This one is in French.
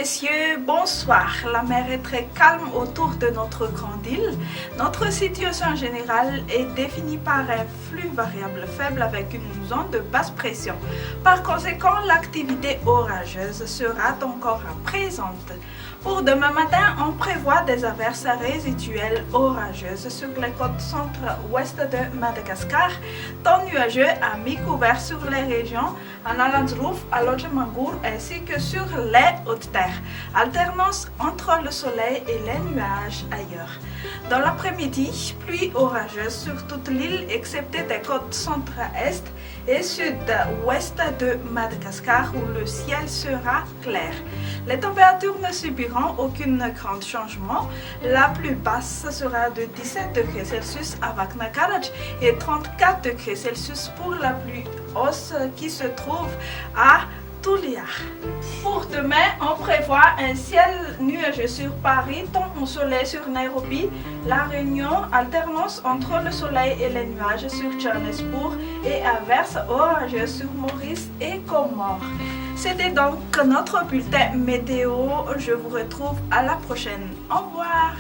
messieurs, bonsoir. La mer est très calme autour de notre grande île. Notre situation générale est définie par un flux variable faible avec une zone de basse pression. Par conséquent, l'activité orageuse sera encore présente. Pour demain matin, on prévoit des averses résiduelles orageuses sur les côtes centre-ouest de Madagascar, temps nuageux à mi-couvert sur les régions Analandrouf, Alodjemangour ainsi que sur les Hautes-Terres. Alternance entre le soleil et les nuages ailleurs. Dans l'après-midi, pluie orageuse sur toute l'île excepté des côtes centre-est et sud-ouest de Madagascar où le ciel sera clair. Les températures ne subiront aucun grand changement. La plus basse sera de 17 degrés Celsius à Vaknakaraj et 34 degrés Celsius pour la plus haute qui se trouve à Tuliar. Pour demain, on prévoit un ciel nuageux sur Paris, temps au soleil sur Nairobi, La Réunion, alternance entre le soleil et les nuages sur Johannesburg et averses orageuses sur Maurice et Comores. C'était donc notre bulletin météo. Je vous retrouve à la prochaine. Au revoir.